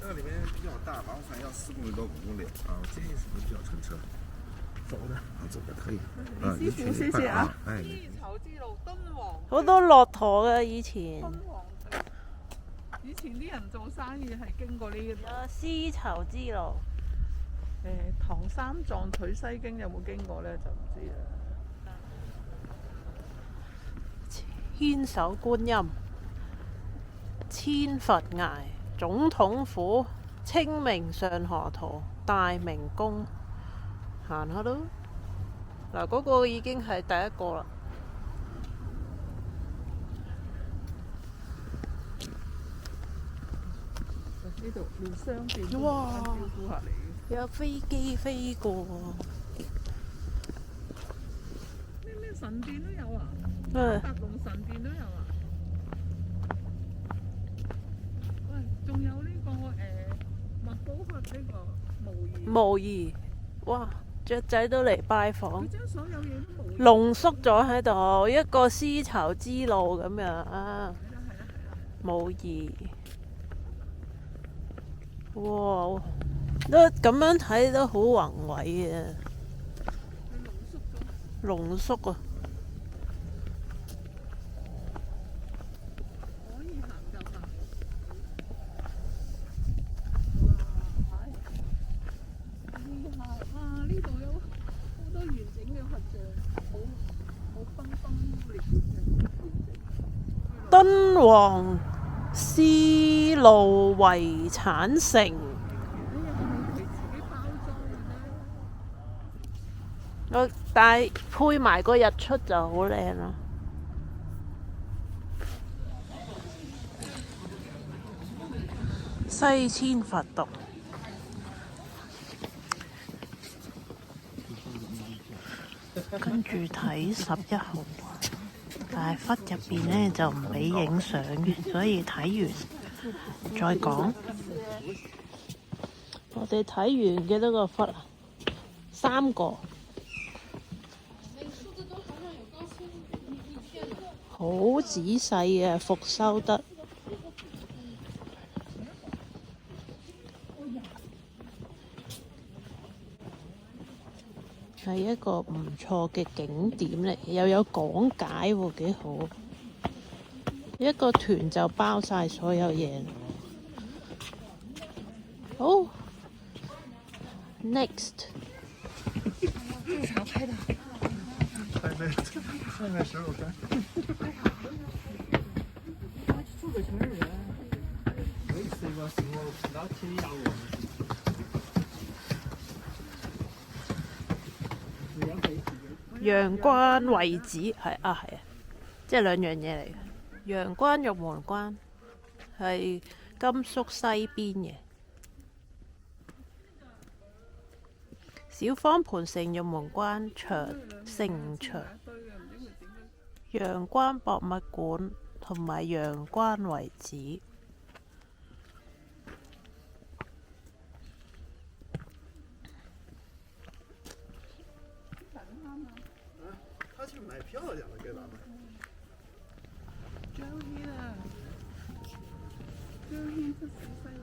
这个里面比较大，往返要4公里多5公里啊，我建议是不是比较乘车？走的啊，走的可以。李師傅，謝謝啊！哎，絲綢之路敦煌，好多駱駝嘅以前。敦煌以前啲人做生意係經過呢度。有絲綢之路。唐三藏取西經有冇經過呢？就唔知啦。千手觀音、千佛崖、總統府、清明上河圖、大明宮，行下咯。嗱，嗰個已經係第一個啦。呢度連商店都哇！招呼下你。有飛機飛過。咩神殿都有啊？嗯。白龍神殿都有啊？喂，仲有呢個麥寶佛呢個模擬。模擬，哇！雀仔都嚟拜訪。佢將所有嘢都模擬。濃縮咗喺度，一個絲綢之路咁樣啊！模擬。哇！都咁樣睇都好宏偉啊！濃縮啊！可以行就行。厲害！哇！呢度有好多完整嘅佛像，好崩崩裂裂嘅完整。敦煌絲路遺產城。但係配埋個日出就好靚啦。西遷佛道，跟住睇11號，但係窟入邊呢就唔俾影相嘅，所以睇完再講。我哋睇完幾多個窟啊？3個。好仔細嘅復修得，係一個唔錯嘅景點嚟，又有講解喎，幾好。一個團就包晒所有嘢。好 ，next。上面手有干。陽關遺址係啊，即係兩樣嘢嚟嘅。陽關玉門關係甘肅西邊嘅。小方盤城玉門關城牆、陽關博物館同埋陽關遺址。他去买票去了，给咱们。張軒啊，張軒出事犀利。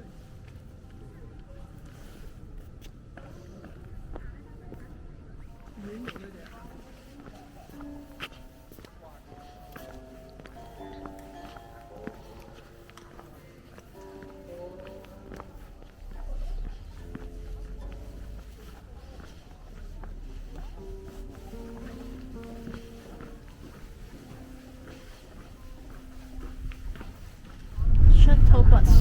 Shuttle bus。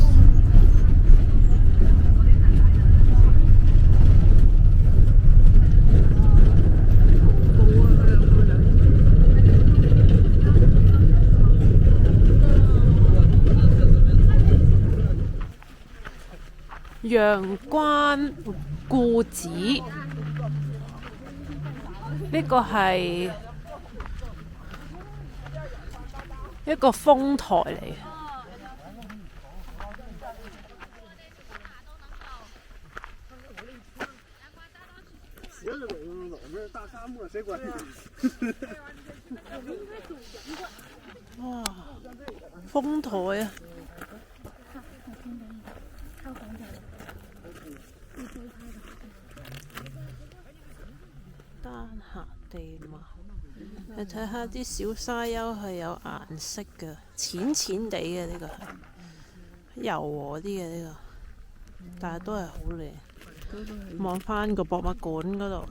陽關故址，呢個係一個風台嚟。鞋子都能走，这大沙漠谁管你？哇，風台啊！你睇下啲小沙丘係有顏色嘅，淺淺地嘅呢個係柔和啲嘅呢個，但係都係好靚。望翻個博物館嗰度。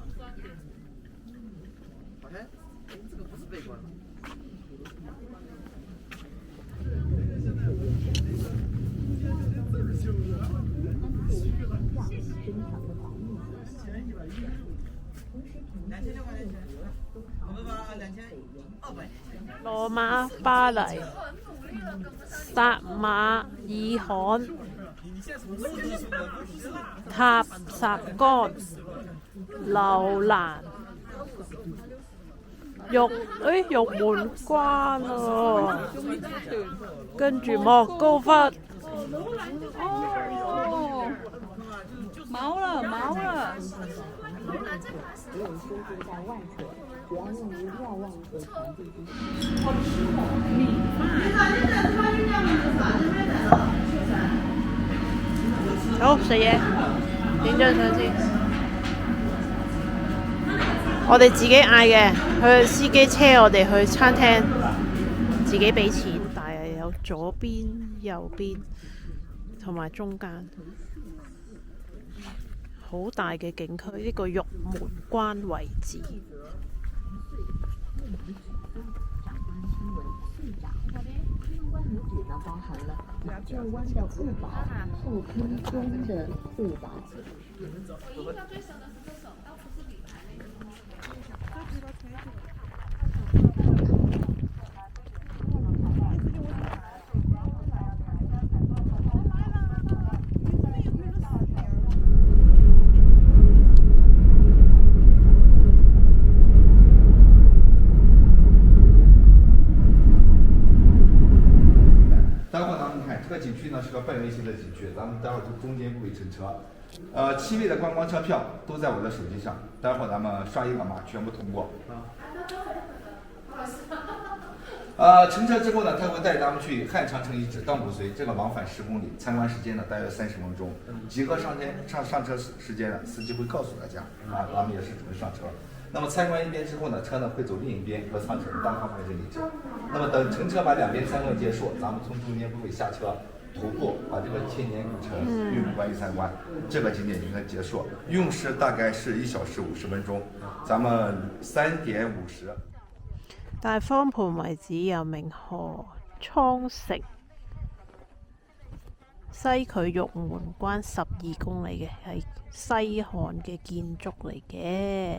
羅馬、巴黎、撒馬爾罕、塔什干、樓蘭、玉門關啊，跟住莫高窟。哦，毛了毛了。好，食嘢，影張相先。我哋自己嗌嘅，佢司機車我哋去餐廳，自己俾錢，但係有左邊、右邊同埋中間，好大嘅景區，呢個玉門關位置。包含了马吊湾的护堡、后坑中的护堡。待会儿咱们看这个景区呢是个半圆形的景区，咱们待会儿就中间部位乘车。7位的观光车票都在我的手机上，待会儿咱们刷一个码全部通过。乘车之后呢，他会带咱们去汉长城遗址荡骨髓，这个往返10公里，参观时间呢大约30分钟。集合上车时间呢，司机会告诉大家啊，咱们也是准备上车。那么参观一边之后呢，车呢会走另一边和长城单行排这里走。那么等乘车把两边参观结束，咱们从中间部位下车，徒步把这个千年古城玉门关一参觀，這個景點應該結束，用時大概是1小時50分鐘。咱們3點50。大方盤遺址有明河倉城，西距玉門關12公里嘅，係西漢嘅建築嚟嘅。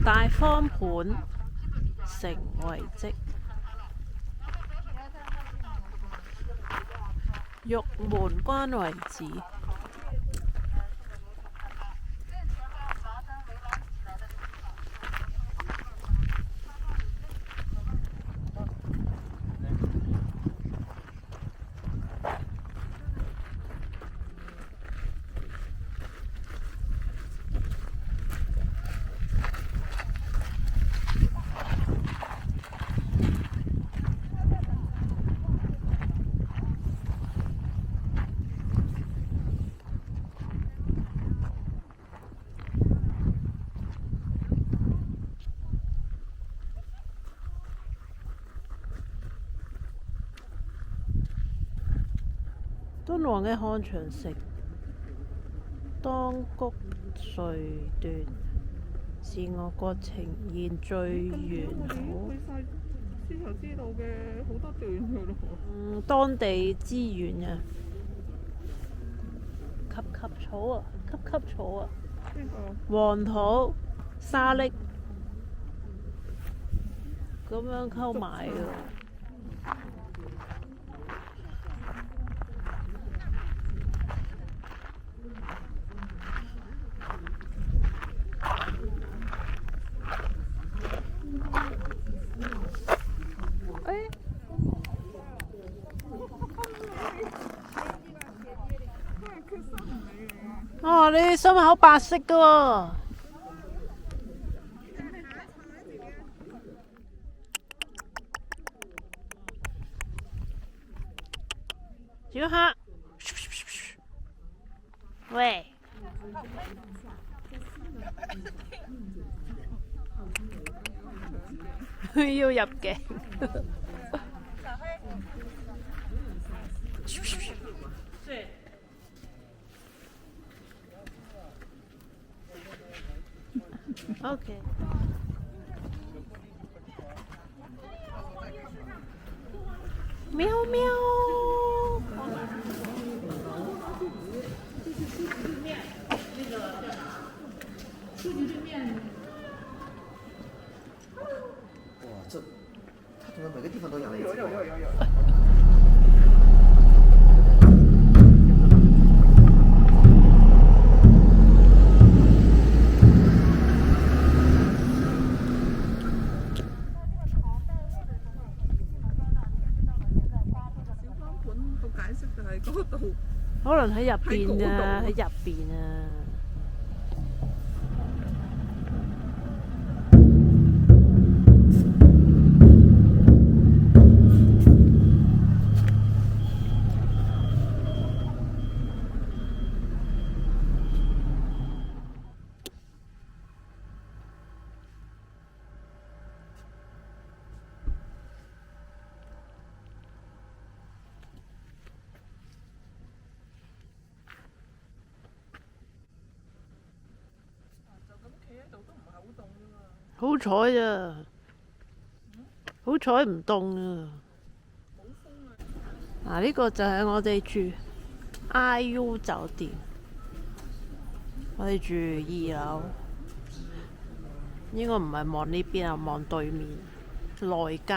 大方盤城遺跡，玉門關遺址。敦煌嘅漢長城當谷隧段是我國呈現最完好。先頭知道嘅好多段㗎咯。當地資源啊，及草啊，級草啊，黃土、沙礫咁樣溝埋㗎。哦，你心口白色噶喎。小黑，喂。要入境。OK。喵喵。哇，这它怎么每个地方都养了一只？有。可能喺入邊啊，喺入邊啊。好彩咋，好彩唔凍啊！嗱，呢個就係我哋住 IU 酒店，我哋住2樓，應該唔係望呢邊啊，望對面內街。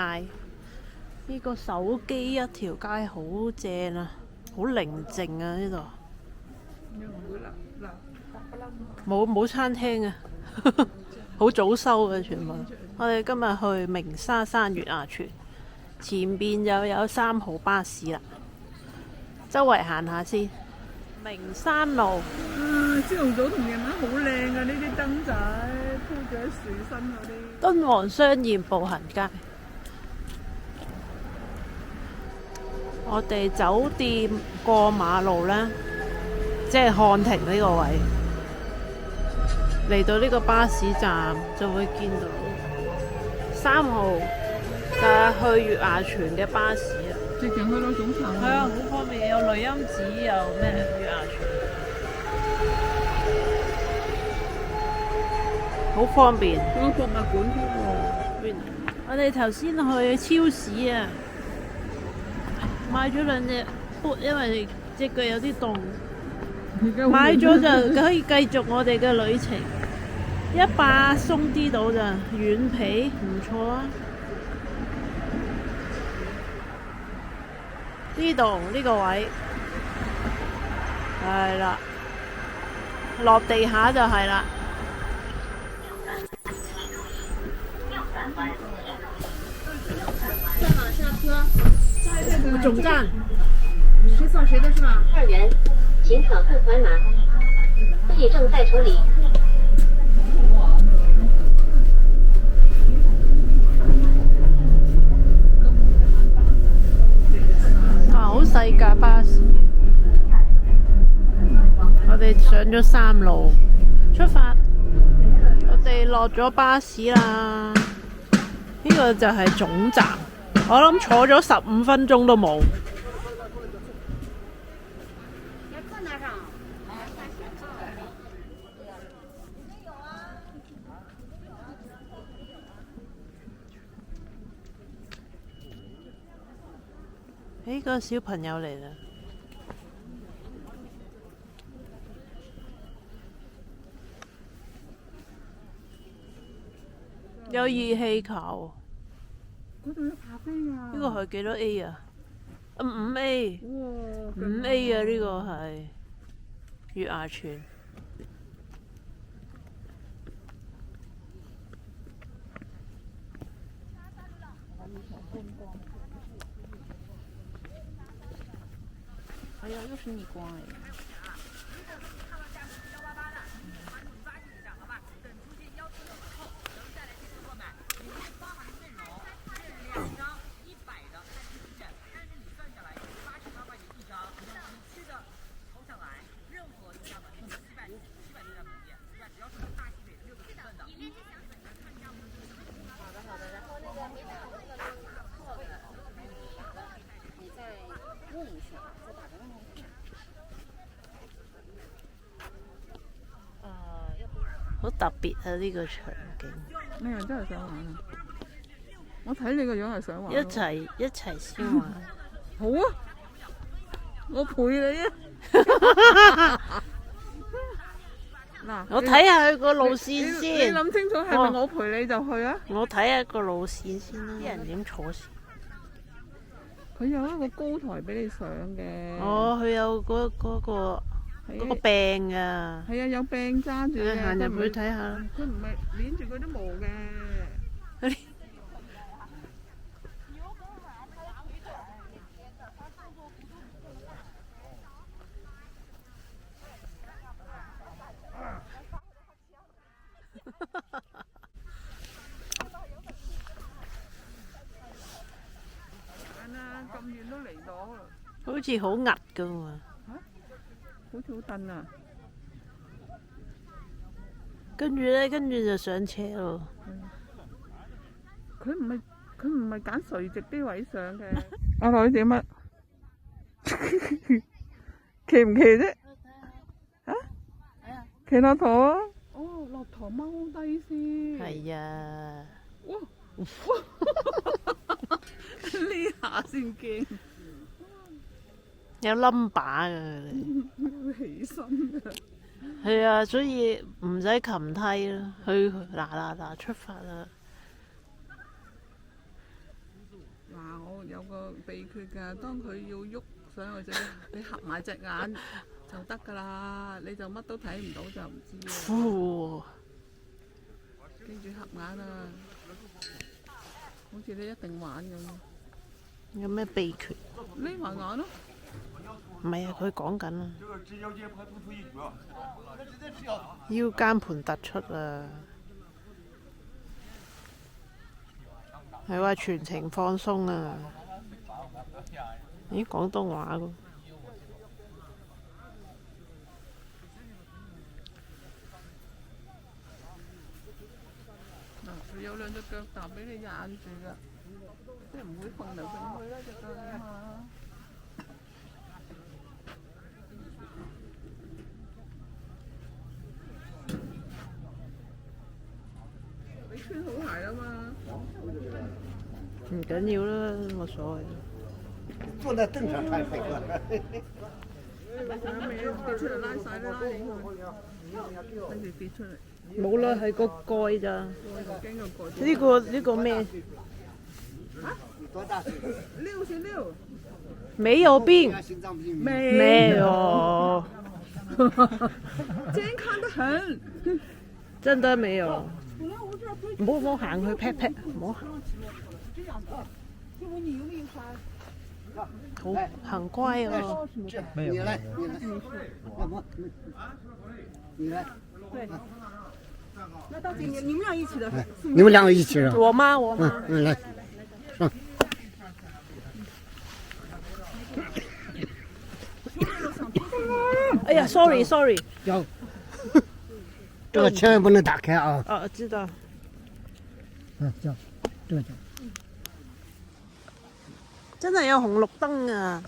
呢個手機一條街好正啊，好寧靜啊呢度。冇餐廳啊！好早收嘅全部。我哋今日去鳴沙山月牙泉，前邊又有3號巴士啦。周圍行下先。鳴山路。朝頭早同夜晚好靚啊！呢啲燈仔鋪住喺樹身嗰啲。敦煌商業步行街。我哋酒店過馬路啦，即係漢庭呢個位。嚟到呢個巴士站就會見到3號就係去月牙泉嘅巴士啊！直情去到總站。係啊，好方便，有雷音寺，有咩月牙泉，好方便。嗰個博物館添喎。我哋頭先去超市啊，買咗2隻 boot，因為隻腳有啲凍。買咗就可以繼續我哋嘅旅程，100鬆啲到咋，軟皮唔錯啊！呢度呢個位係啦，落地下就係啦。在哪下车？總站。谁扫谁的是吧？2元，请扫付款码。会议正在处理。好細架巴士。我哋上咗3路，出發。我哋落咗巴士啦。呢個就係總站，我諗坐咗15分鐘都冇。呢個小朋友嚟啦，有熱氣球。嗰度有咖啡㗎。呢個係幾多 A 啊？5A。哇！5A 啊，呢個係月牙泉。哎呀，又是逆光哎！好特別啊！呢、個場景，你係真係想玩啊？我睇你個樣係想玩。一齊先玩。好啊，我陪你啊！嗱，我睇下佢個路線你先。諗清楚係咪我陪你就去啊？我睇下個路線先啦。啲人點坐先？佢有一個高台俾你上嘅。哦，佢有嗰個柄啊。係啊，有柄揸住嘅。行入去睇下。佢唔係攣住嗰啲毛嘅。咁遠都嚟到，好似好壓噶喎。好似好蹬啊！跟住就上車咯。佢唔係揀垂直啲位上嘅。阿女點啊？企唔企啫？啊？企駱駝啊！哦，駱駝踎低先。係啊。哇！呢下先驚。有 number 㗎你。起身㗎。係啊，所以唔使擒梯啦，去嗱出發啦。嗱，我有個秘訣㗎，當佢要喐上去啫，你合埋隻眼就得㗎啦，你就乜都睇唔到就唔知啦。記住合眼啊！好似你一定玩咁。有咩秘訣？匿埋眼咯。唔係啊，佢講緊啊。腰間盤突出啊！係話全程放鬆啊！咦，廣東話㗎。嗱，佢有兩隻腳踏俾你壓住㗎，即係唔會揈嚟揈去啦隻腳啊嘛。你穿好鞋啦嘛。唔緊要啦，冇所謂。坐在凳上太配合了。上面跌出嚟拉晒啦，拉起佢，跟住跌出嚟。冇啦，係個蓋咋。驚個蓋。呢個咩？多大？ 6.6。沒有病。沒有。健康得很。真的沒有。唔好行去劈劈，唔好行。好，很乖哦。你來，你來。对。那到底你们俩一起的？你們兩個一起的。我媽。來，上。哎呀，sorry。有。這個千萬不能打開啊！啊，知道。叫，這個叫。真係有紅綠燈啊！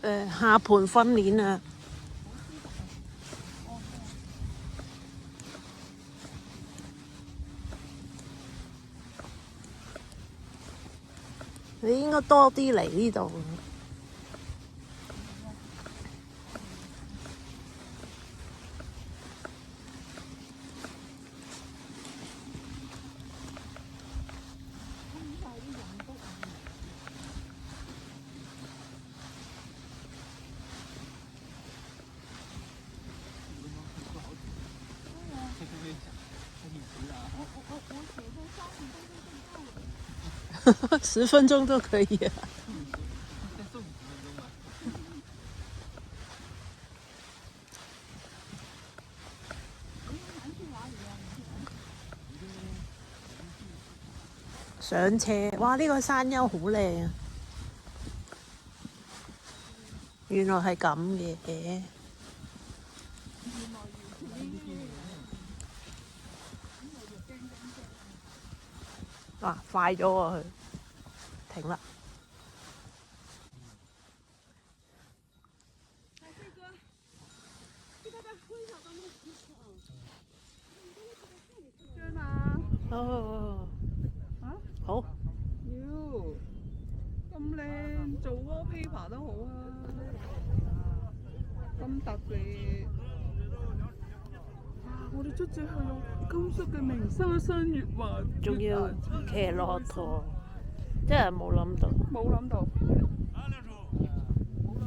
下盤訓練啊！你應該多啲嚟呢度。10分鐘都可以啊！上車，哇！呢個山丘好靚啊！原來係咁嘅。哇！快咗喎佢，停啦！哦，好。妖，咁靚，做wallpaper都好啊，咁特別。我哋卒之去到甘肅嘅鳴沙山月華，仲要騎駱駝，真係冇諗到。冇諗到。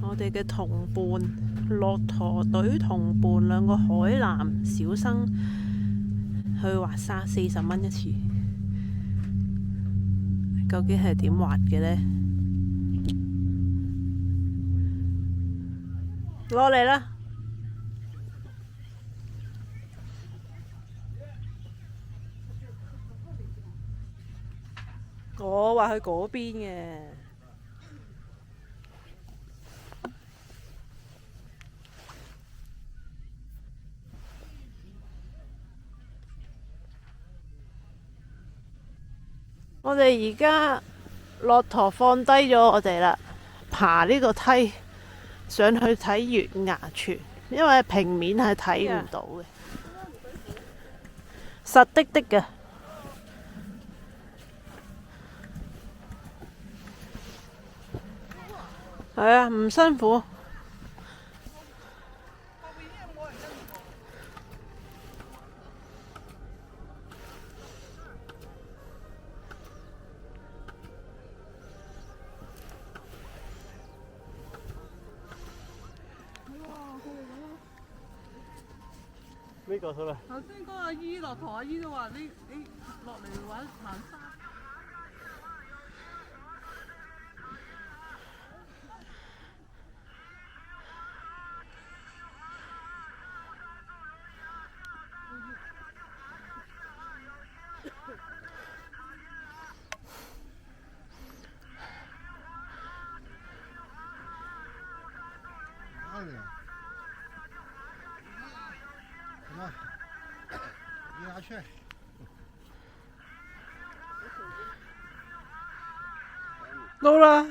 我哋嘅同伴，駱駝隊同伴兩個海南小生去滑沙，40蚊一次。究竟係點滑嘅呢？落嚟啦！我話去嗰邊嘅。我哋而家駱駝放低咗我哋啦，爬呢個梯上去睇月牙泉，因為平面係睇唔到嘅，實的的嘅。係啊，唔辛苦。呢個係咪？頭先嗰個阿姨駱駝阿姨都話：你落嚟玩行山。到啦！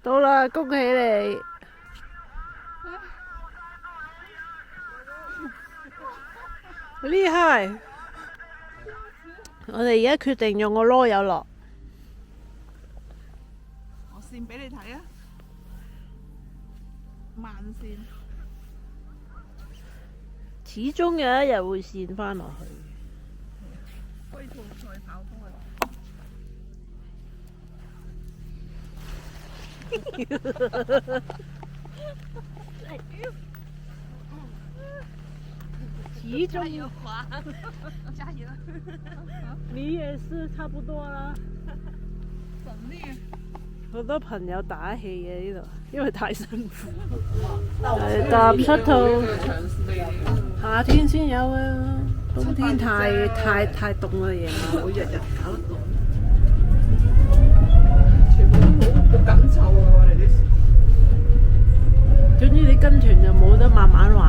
到啦，恭喜你！厲害！我哋而家決定用個籮柚落。我線俾你睇啊，慢線。始終有一日會跣返落去。龜兔賽跑始終加油！你也是差不多啦。省力。好多朋友打氣嘅呢度，因為太辛苦。搭膝套，夏天先有啊，冬天太凍啦嘢，我日日搞得到。全部都好緊湊啊！我哋啲。總之你跟團就冇得慢慢玩。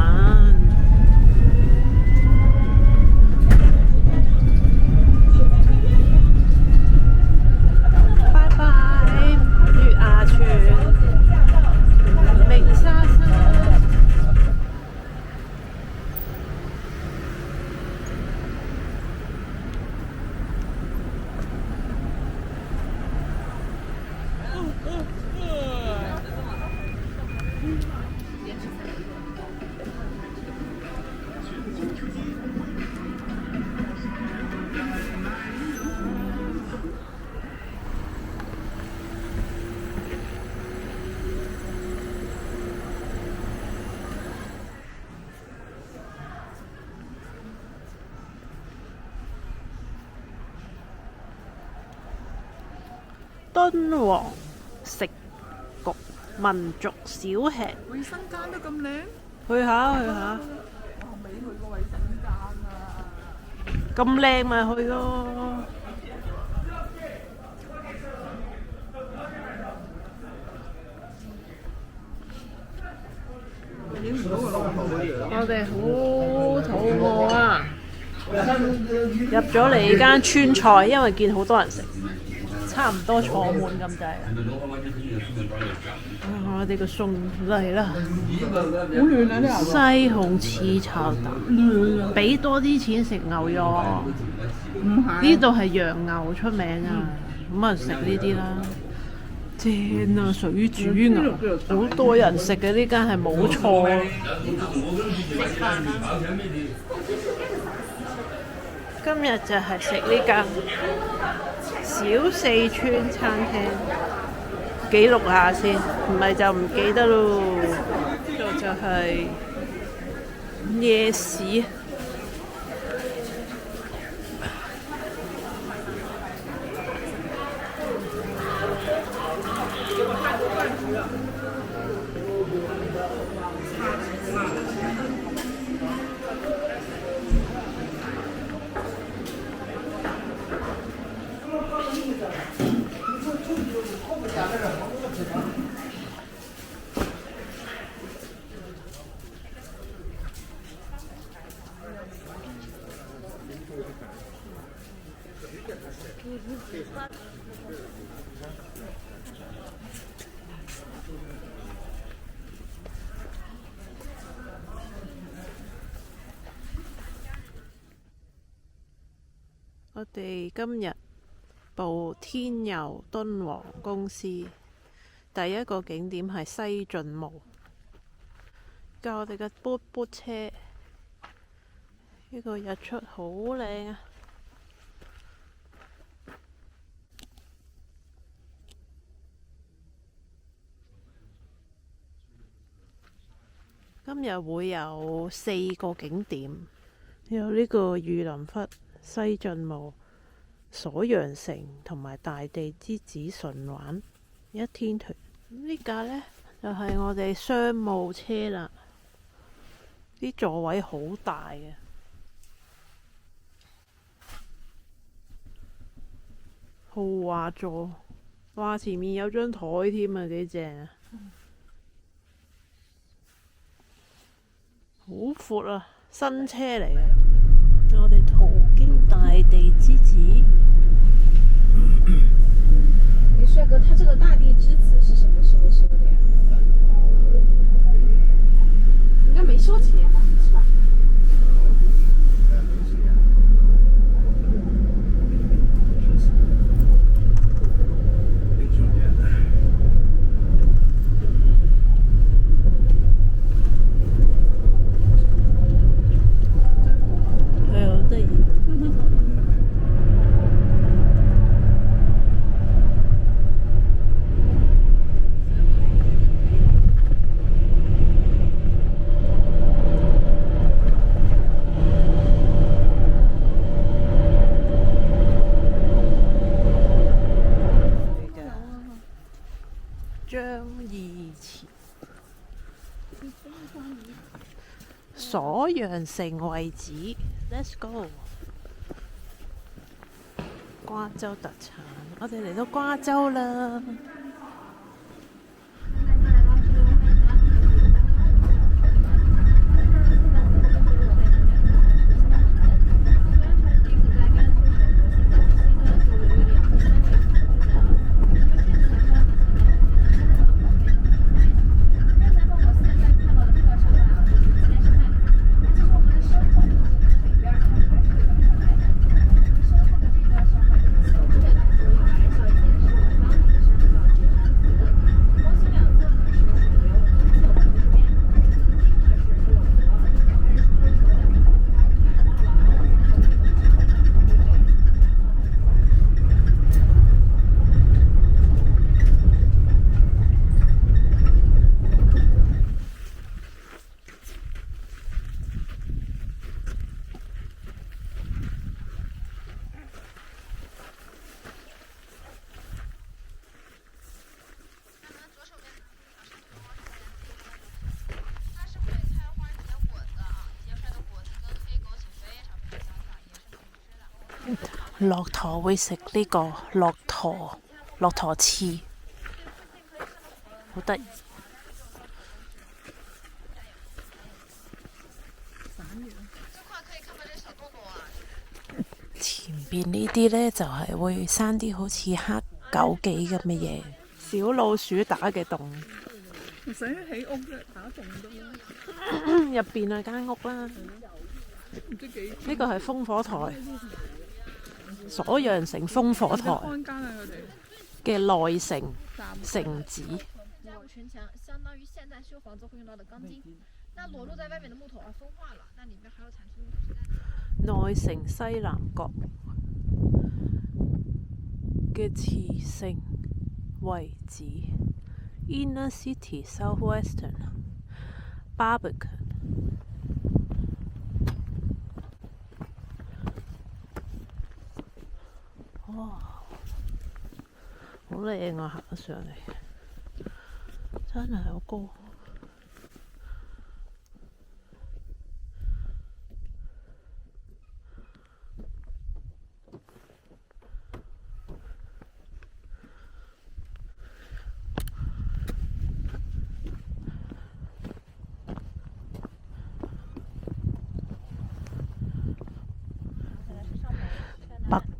敦煌食局民族小吃。衛生間都咁靚，去下去下，我未去過衛生間啊！咁靚咪去咯。影唔到個老婆嘅樣。我哋好肚餓啊！入咗嚟間川菜，因為見好多人食，差唔多坐滿咁滯。我哋個餸嚟啦，好亂啊！啲西紅柿炒蛋，俾多啲錢食牛肉。唔係呢度係羊牛出名啊，咁啊食呢啲啦。正啊，水煮牛，好多人食嘅呢間係冇錯。今日就係食呢間小四川餐廳，記錄下先，唔係就唔記得咯。呢度就係夜市。我哋今日報天佑敦煌公司，第一個景點係西進墓。教我哋嘅嘟嘟車，呢個日出好靚啊！今日會有4個景點，有呢個玉林窟、西進墓、鎖陽城同埋大地之子順環一天團。呢架呢，就係我哋商務車啦，啲座位好大嘅，豪華座，哇！前面有張台添啊，幾正啊！好闊啊，新車嚟嘅。我哋途經大地之子。帥哥，他這個大地之子是什麼時候修的呀？應該沒修幾年吧，是吧？鎖陽城遺址 ，Let's go！ 瓜州特產，我哋嚟到瓜州啦。駱駝會食呢個駱駝翅，好得意。前邊呢啲呢，就係會生啲好似黑枸杞咁嘅嘢，小老鼠打嘅洞。唔使起屋啫，打洞得啦。入邊係間屋啦。唔知幾呢個係烽火台，鎖陽城烽火台看更啊！佢哋嘅內城城址。加固城牆，相當於現代修房子會用到的鋼筋。那裸露在外面的木頭啊，風化了，那裡面還有產出木頭子彈。內城西南角嘅磁性位置 ，Inner City Southwestern Barbican。哇，好靚啊！行得上嚟，真係好高。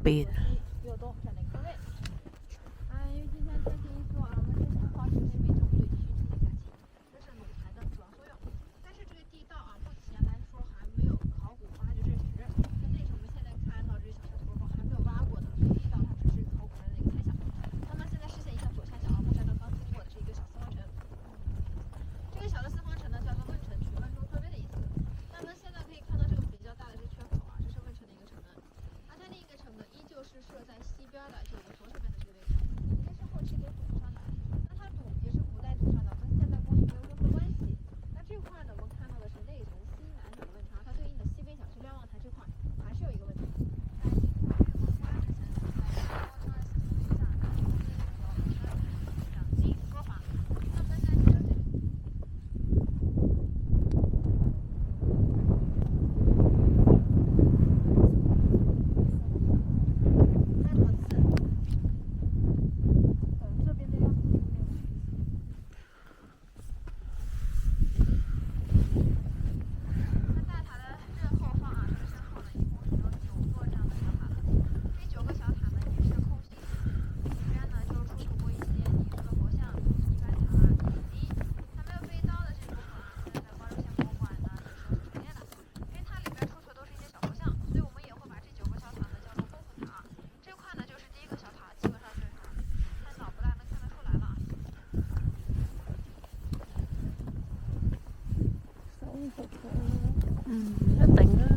北邊。一定啦。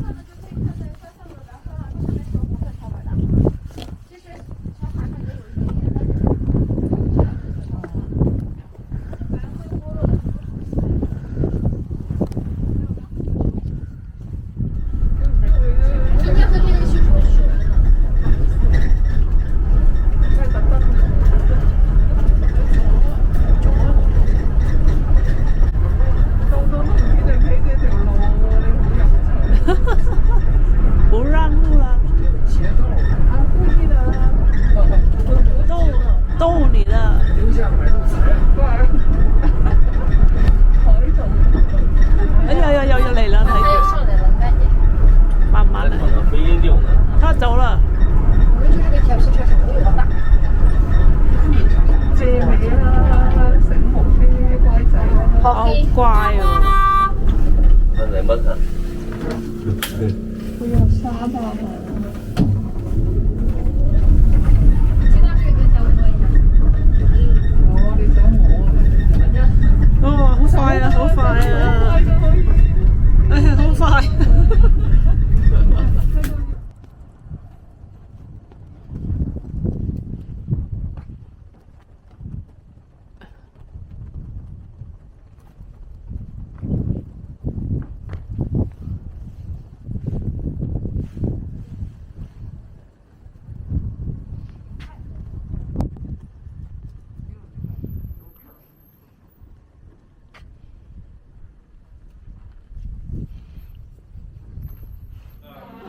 不让路了，逗你的。哎呀，又嚟啦，睇住，慢慢嚟。他走了。借尾啦，醒目啲乖仔啦。好乖哦。佢有300萬。你想我啊？哦，好快啊，好快啊！哎呀，好快。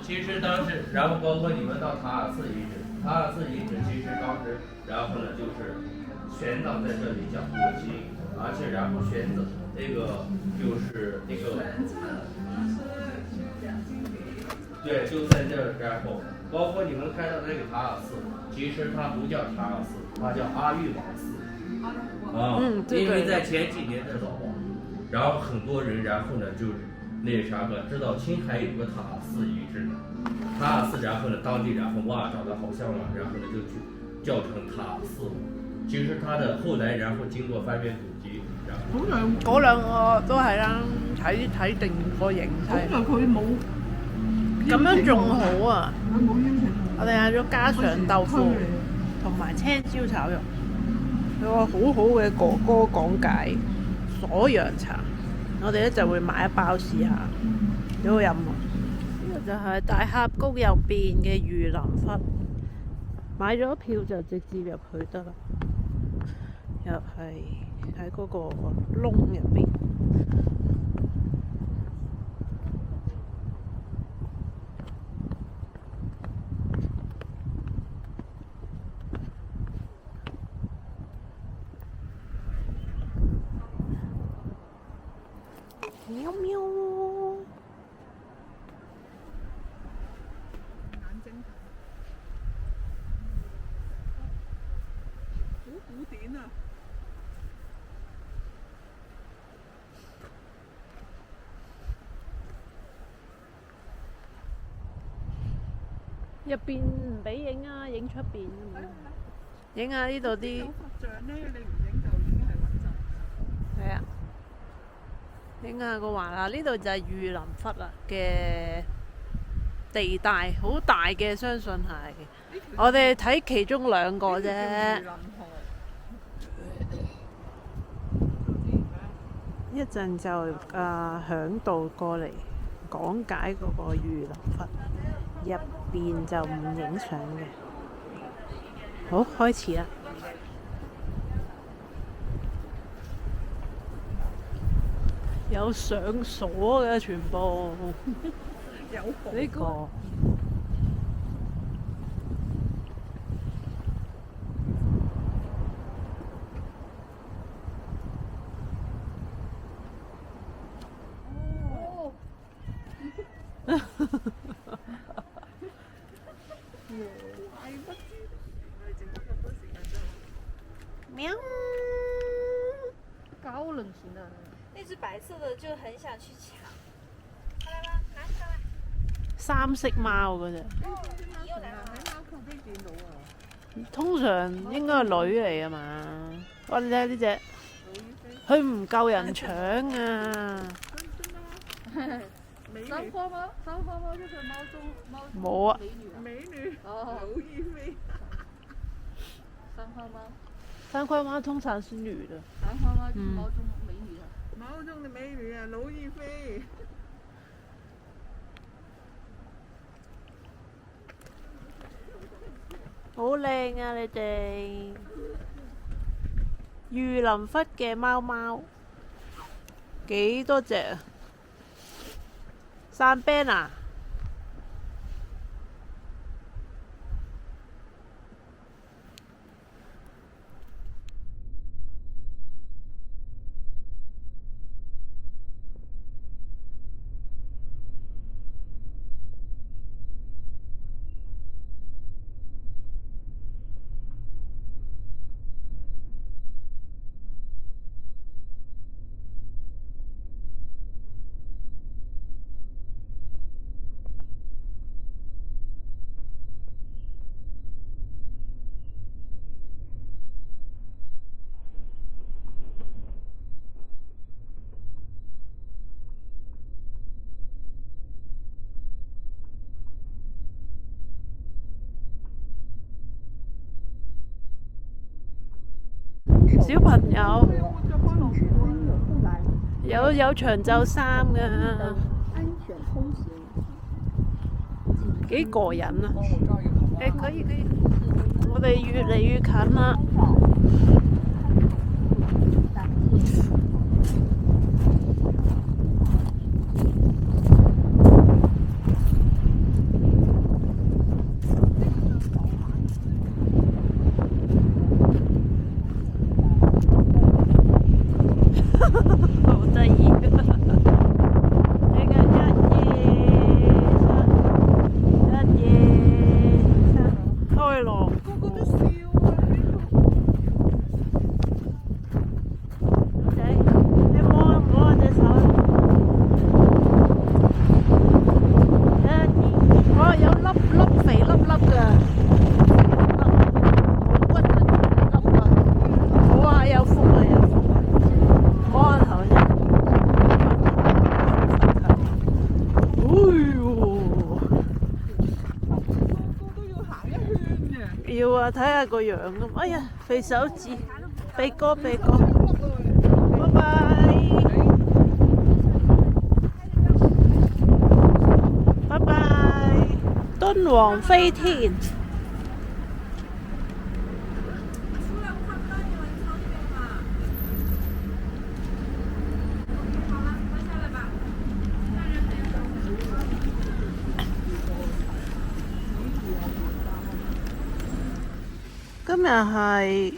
其實當時，然後包括你們到塔爾寺遺址，塔爾寺遺址其實當時，然後呢就是玄奘在這裡講佛經，而且然後玄奘那個就是那個，對，就在這兒，然後包括你們看到那個塔爾寺，其實它不叫塔爾寺，它叫阿育王寺，啊，因為在前幾年的時候，然後很多人，然後呢就是那啥個知道青海有個塔爾寺遺址呢，塔爾寺，然後呢當地然後哇長得好像了，然後呢就去叫成塔爾寺。其實它的後來然後經過翻遍古籍，然後嗰兩個都係啦，睇定個形勢。因為佢冇咁樣仲好啊！我哋嗌咗家常豆腐同埋青椒炒肉，有個好好嘅哥哥講解鎖陽茶，我哋咧就會買一包試下，幾好飲啊！呢個就係大峽谷入邊嘅榆林窟，買咗票就直接入去得啦，又係喺嗰個窿入邊。喵喵，眼睛好古典啊！入邊唔俾影啊，影出邊啊嘛。影下呢度啲。有佛像咧，你唔影就已經係穩陣。係啊。影下個環啊！呢度就係榆林窟啦嘅地帶，好大嘅，相信係。我哋睇其中兩個啫。一陣就響度過嚟講解嗰個榆林窟，入邊就唔影相嘅。好，開始啦！有上鎖嘅全部，有呢個喵。高冷型的。那只白色的就很想去搶，過來吧，拿起來。三色貓嗰隻，通常應該係女嚟啊嘛。哇！你睇下呢隻，佢唔夠人搶啊！三花貓，三花貓就是貓中冇啊！美女哦，劉亦菲。三花貓，三花貓通常是女的。三花貓就是貓中美女啊！貓中的美女啊，劉亦菲。好靚啊！你哋榆林窟嘅貓貓幾多隻啊？散 band 啊！小朋友有長袖衫㗎，幾過癮啊！可以，我哋越嚟越近啦。要啊，睇下個樣咁。哎呀，肥手指，鼻哥。拜拜。拜拜。敦煌飛天。今日係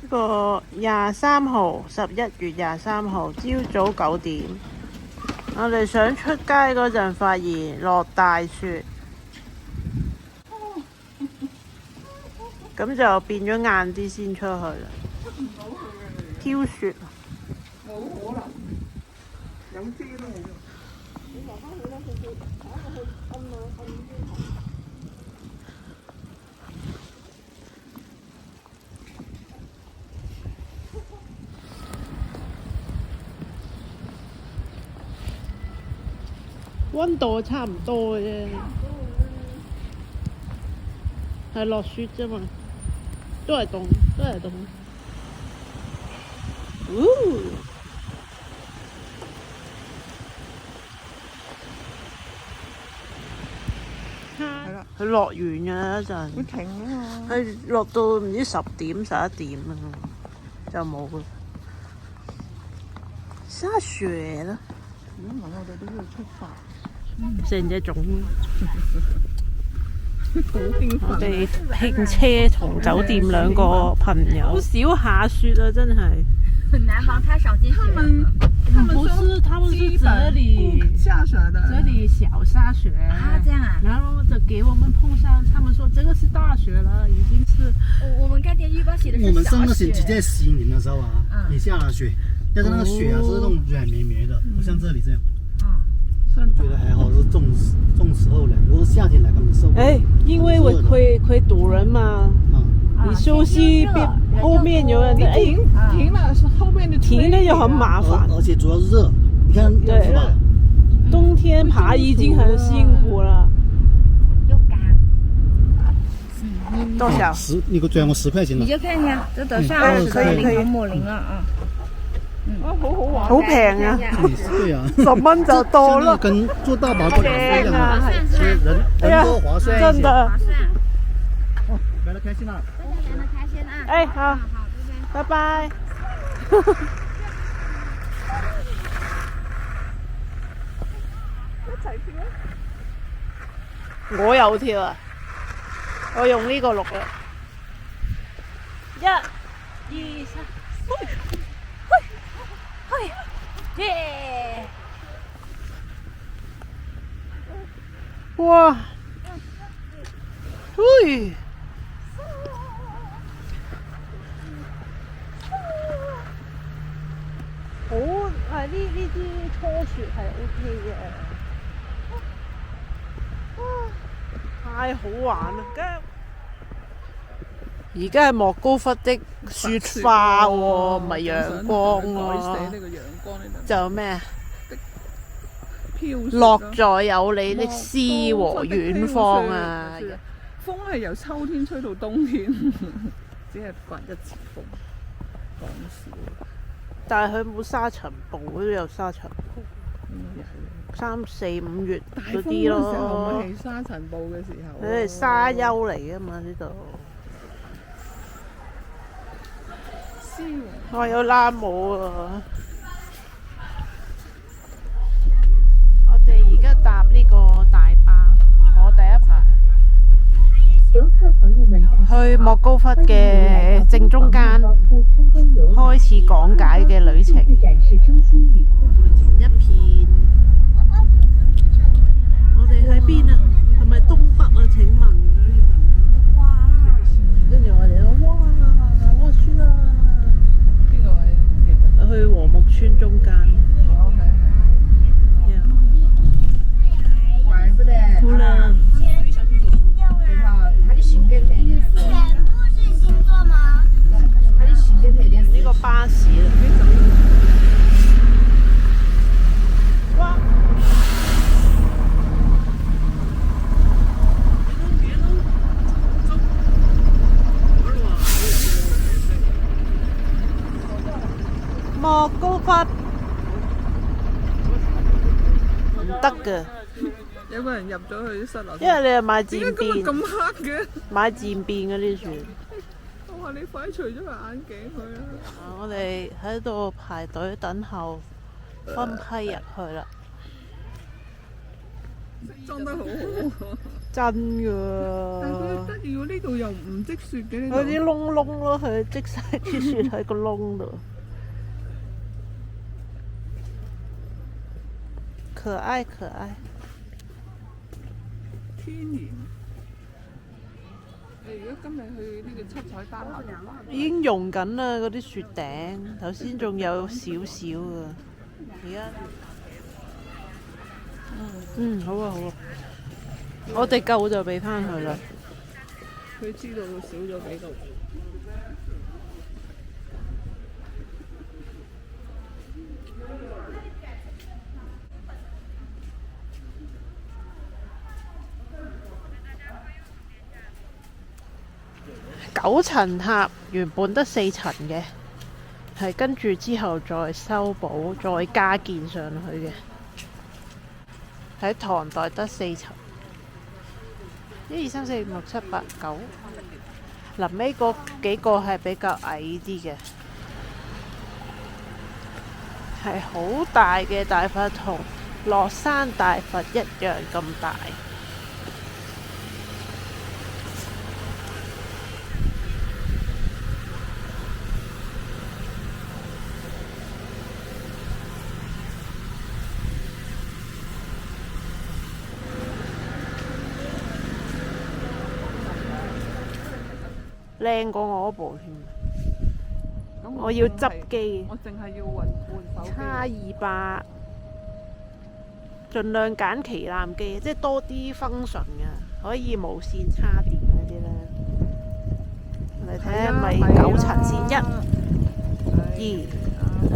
個23號，11月23號，朝早9點。我哋想出街嗰陣，發現落大雪，咁就變咗晏啲先出去啦。飄雪。冇可能，有遮都冇用。溫度差唔多嘅啫，係落雪啫嘛，都係凍。係啦，佢落完㗎啦一陣。會停啊嘛。佢落到唔知10點11點啊，就冇啦。下雪啦！如果唔係我哋都要出發。成隻粽。好興奮。我哋拼車同酒店兩個朋友。好少下雪啊，真係。南方太少見雪。他們是這裡下雪的，這裡小下雪啊，這樣啊。然後就給我們碰上，他們說這個是大雪了，已經是。我們看天預報寫的是小雪。我們上個星期在西寧的時候啊，也下了雪，但是那個雪啊是那種軟綿綿的，不像這裡這樣。覺得還好，是種時候來，如果是夏天來，根本受不了。哎，因為我會堵人嘛。你休息後面有人停了是後面的停了就很麻煩，而且主要是熱，你看對吧？冬天爬已經很辛苦了。又乾。多少？10，你給我轉我10塊錢了。你就看一下，這得上20塊零某零了啊。好好玩，好平啊！對啊，10蚊就到了，跟坐大巴過來一樣啊，人多划算一些。真的。哦，來得開心啦！玩得開心啊！哎，好，拜拜。一齊跳。我有跳啊！我用呢個錄啦。1、2、3，耶！哇！嘿！好係呢啲初雪係 OK 嘅，太好玩啦！而家係莫高窟的雪花喎，唔係陽光喎。就咩啊？落在有你的詩和遠方啊！風係由秋天吹到冬天，只係刮一次風，講笑。但係佢冇沙塵暴，都有沙塵暴。3、4、5月嗰啲咯。唔係沙塵暴嘅時候。佢係沙丘嚟㗎嘛呢度。我有拉姆啊！我哋而家搭呢個大巴，坐第一排。去莫高窟嘅正中間，開始講解嘅旅程。一片，我哋喺邊啊？係咪東北啊？請問？哇！跟住我哋話：哇，我輸啦！邊個位？去和睦村中間。好啦。呢個巴士啦，有個人入咗去室內。因為你係買點解漸變，咁黑嘅？買漸變嗰啲船。我話你快除咗個眼鏡佢啦！我哋喺度排隊等候分批入去啦。裝得好好。真㗎。但係佢得意喎，呢度又唔積雪嘅呢度。佢啲窿窿咯，佢積晒啲雪喺個窿度。可愛可愛。天然。你如果今日去呢個七彩丹霞，已經溶緊啦，嗰啲雪頂。頭先仲有少少㗎，而家好啊好啊，我哋夠就俾翻佢啦。佢知道少咗幾度。9層塔原本得4層嘅，係跟住之後再修補、再加建上去嘅。喺唐代得4層，1、2、3、4、5、6、7、8、9。臨尾嗰幾個係比較矮啲嘅，係好大嘅大佛，同樂山大佛一樣咁大。靚過我嗰部添，我要執機，我淨係要換手機。叉200，盡量揀旗艦機，即係多啲 function 嘅，可以無線插電嗰啲咧。你睇下係咪9層先？1、2、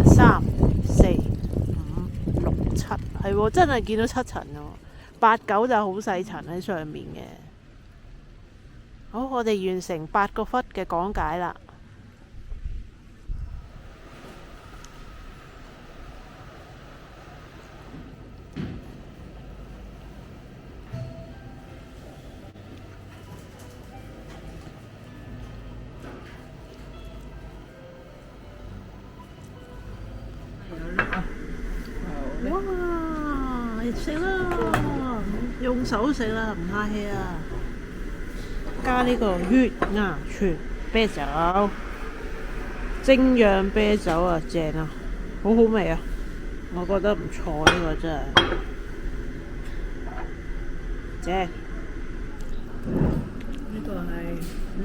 3、4、5、6、7，係喎，真係見到7層喎。8、9就好細層喺上面嘅。好，我哋完成8個窟嘅講解啦。哇！食啦，用手食啦，唔客氣啊！加呢個月牙泉啤酒，精釀啤酒啊，正啊，好好味啊！我覺得唔錯，呢個真係正。呢個係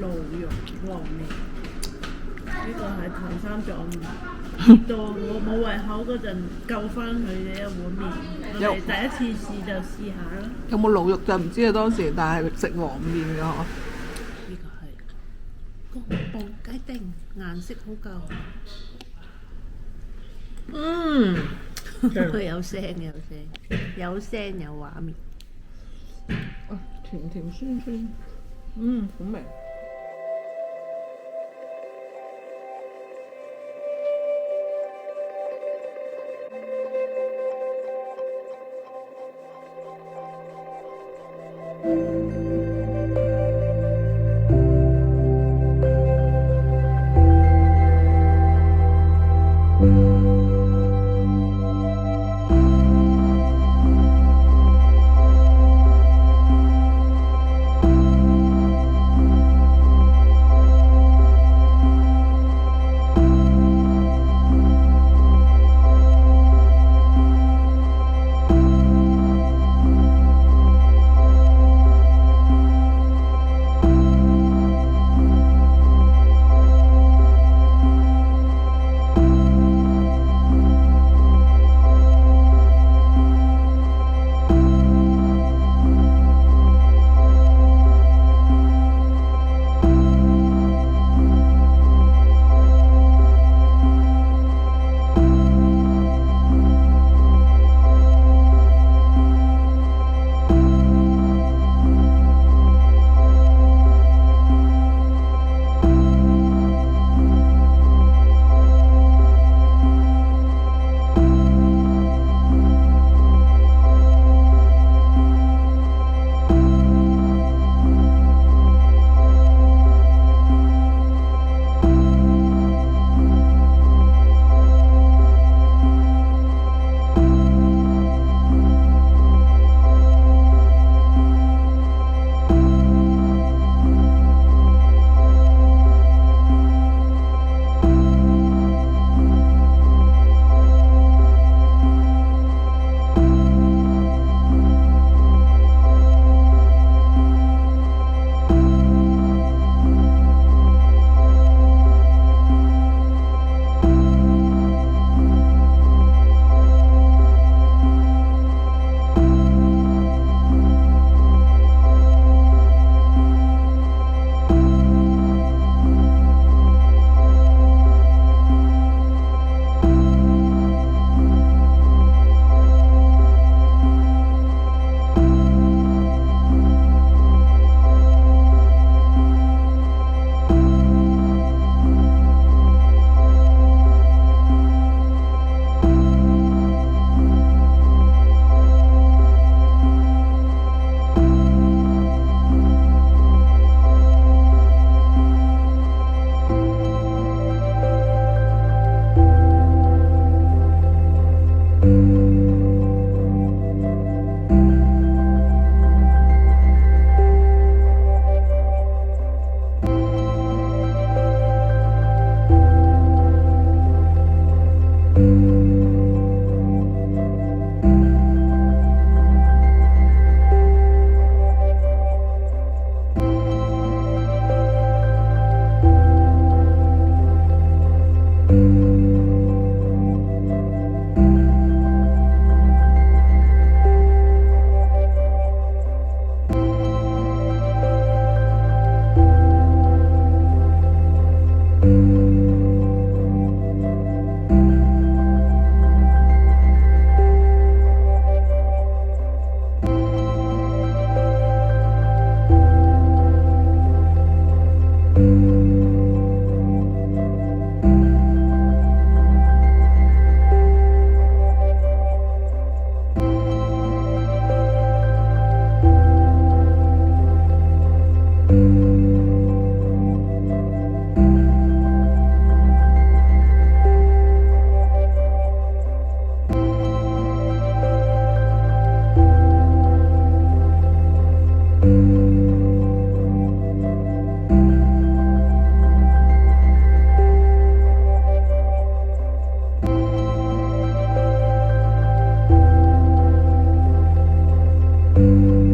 驢肉黃麵，呢個係唐三藏到我冇胃口嗰陣救翻佢嘅一碗麵。我哋第一次試就試下啦。有冇驢肉就唔知啊，當時，但係食黃麵嘅嗬。呢個係宮保雞丁，顏色好夠。有聲有聲有畫面。甜甜酸酸，好味。嗯。